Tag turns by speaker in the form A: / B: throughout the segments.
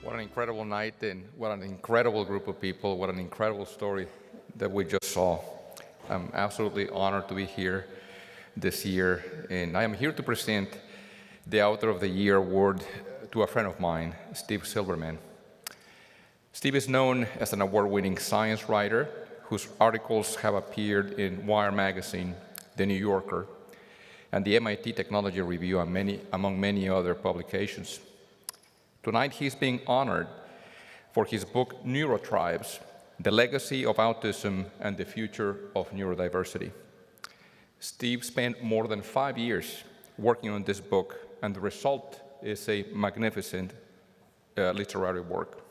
A: What an incredible night and what an incredible group of people, what an incredible story that we just saw. I'm absolutely honored to be here this year, and I am here to present the Author of the Year award to a friend of mine, Steve Silberman. Steve is known as an award-winning science writer whose articles have appeared in Wire magazine, The New Yorker, and the MIT Technology Review, among many other publications. Tonight, he's being honored for his book, Neurotribes, The Legacy of Autism and the Future of Neurodiversity. Steve spent more than 5 years working on this book, and the result is a magnificent literary work.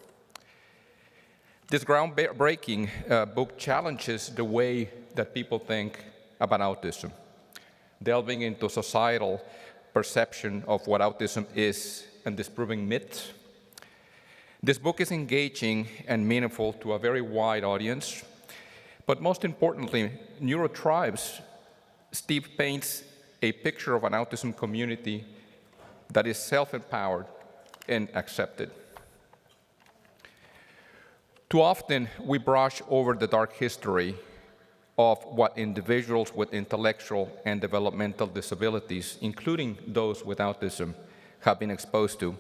A: This groundbreaking book challenges the way that people think about autism, delving into societal perception of what autism is and disproving myths. This book is engaging and meaningful to a very wide audience, but most importantly, Neurotribes, Steve paints a picture of an autism community that is self-empowered and accepted. Too often, we brush over the dark history of what individuals with intellectual and developmental disabilities, including those with autism, have been exposed to.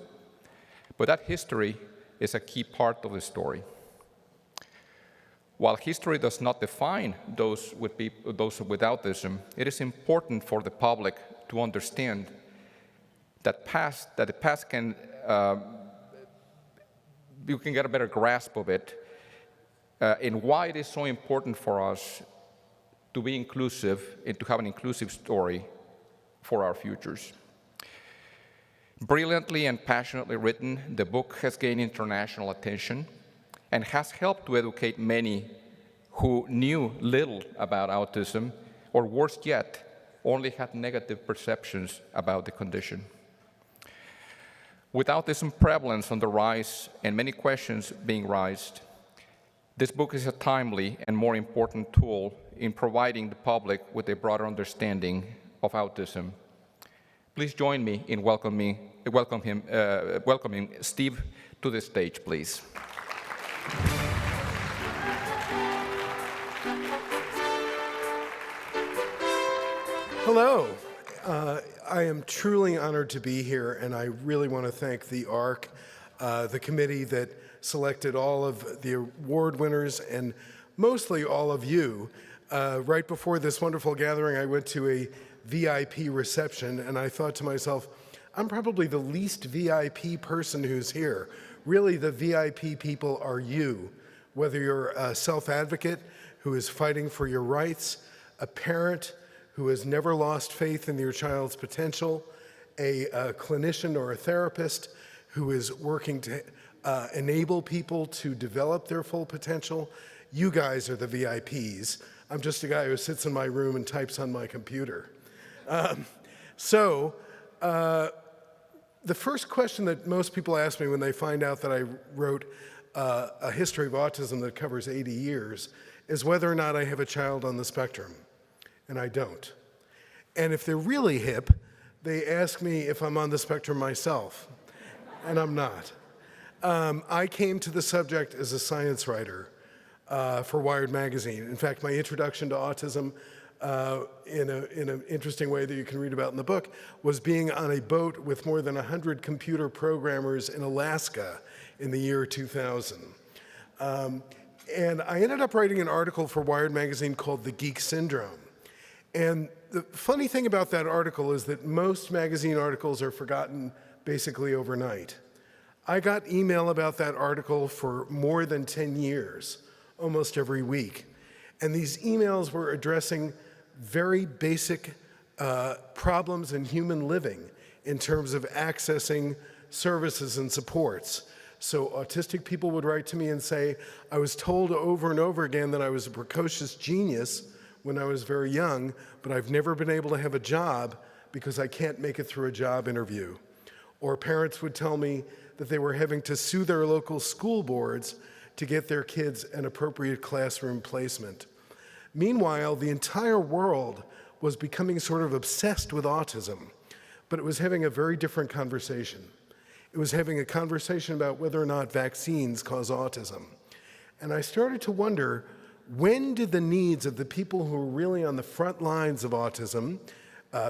A: But that history is a key part of the story. While history does not define those with autism, it is important for the public to understand that the past can, you can get a better grasp of it, and why it is so important for us to be inclusive and to have an inclusive story for our futures. Brilliantly and passionately written, the book has gained international attention and has helped to educate many who knew little about autism, or worse yet, only had negative perceptions about the condition. With autism prevalence on the rise and many questions being raised, this book is a timely and more important tool in providing the public with a broader understanding of autism. Please join me in welcoming Steve to the stage, please.
B: Hello. I am truly honored to be here, and I really want to thank the ARC, the committee that selected all of the award winners, and mostly all of you. Right before this wonderful gathering, I went to a VIP reception, and I thought to myself, I'm probably the least VIP person who's here. Really, the VIP people are you, whether you're a self-advocate who is fighting for your rights, a parent who has never lost faith in your child's potential, a clinician or a therapist who is working to enable people to develop their full potential. You guys are the VIPs. I'm just a guy who sits in my room and types on my computer. The first question that most people ask me when they find out that I wrote a history of autism that covers 80 years is whether or not I have a child on the spectrum, and I don't. And if they're really hip, they ask me if I'm on the spectrum myself, and I'm not. I came to the subject as a science writer for Wired magazine. In fact, my introduction to autism in an interesting way that you can read about in the book, was being on a boat with more than 100 computer programmers in Alaska in the year 2000. And I ended up writing an article for Wired magazine called The Geek Syndrome. And the funny thing about that article is that most magazine articles are forgotten basically overnight. I got email about that article for more than 10 years, almost every week. And these emails were addressing very basic problems in human living in terms of accessing services and supports. So autistic people would write to me and say, I was told over and over again that I was a precocious genius when I was very young, but I've never been able to have a job because I can't make it through a job interview. Or parents would tell me that they were having to sue their local school boards to get their kids an appropriate classroom placement. Meanwhile, the entire world was becoming sort of obsessed with autism, but it was having a very different conversation. It was having a conversation about whether or not vaccines cause autism. And I started to wonder, when did the needs of the people who are really on the front lines of autism,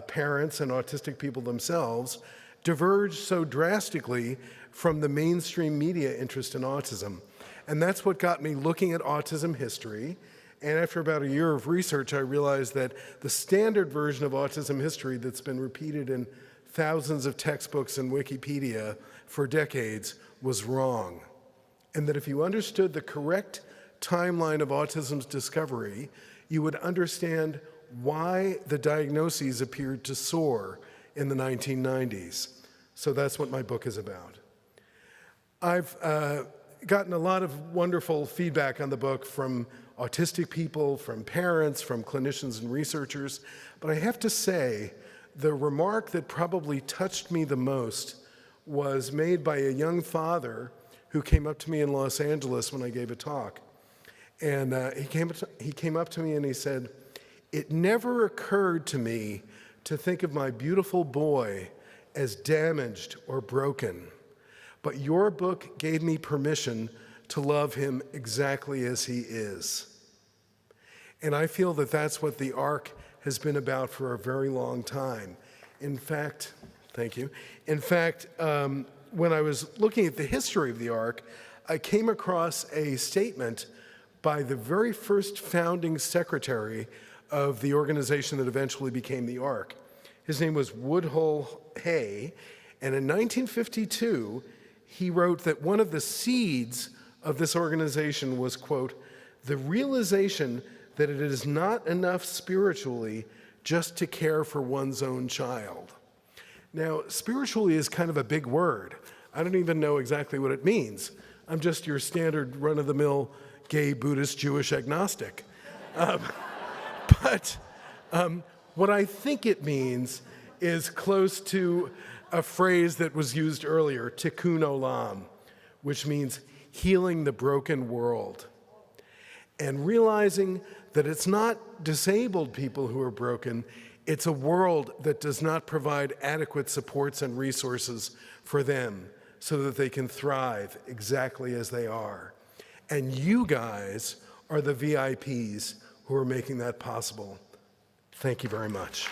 B: parents and autistic people themselves, diverge so drastically from the mainstream media interest in autism? And that's what got me looking at autism history. And after about a year of research, I realized that the standard version of autism history that's been repeated in thousands of textbooks and Wikipedia for decades was wrong. And that if you understood the correct timeline of autism's discovery, you would understand why the diagnoses appeared to soar in the 1990s. So that's what my book is about. I've gotten a lot of wonderful feedback on the book from autistic people, from parents, from clinicians and researchers, but I have to say, the remark that probably touched me the most was made by a young father who came up to me in Los Angeles when I gave a talk. And he came up to me and he said, "It never occurred to me to think of my beautiful boy as damaged or broken, but your book gave me permission to love him exactly as he is." And I feel that that's what the ARC has been about for a very long time. In fact, thank you. In fact, when I was looking at the history of the ARC, I came across a statement by the very first founding secretary of the organization that eventually became the ARC. His name was Woodhull Hay, and in 1952, he wrote that one of the seeds of this organization was, quote, "the realization that it is not enough spiritually just to care for one's own child." Now, spiritually is kind of a big word. I don't even know exactly what it means. I'm just your standard run-of-the-mill gay, Buddhist, Jewish agnostic. But what I think it means is close to a phrase that was used earlier, tikkun olam, which means healing the broken world. And realizing that it's not disabled people who are broken, it's a world that does not provide adequate supports and resources for them so that they can thrive exactly as they are. And you guys are the VIPs who are making that possible. Thank you very much.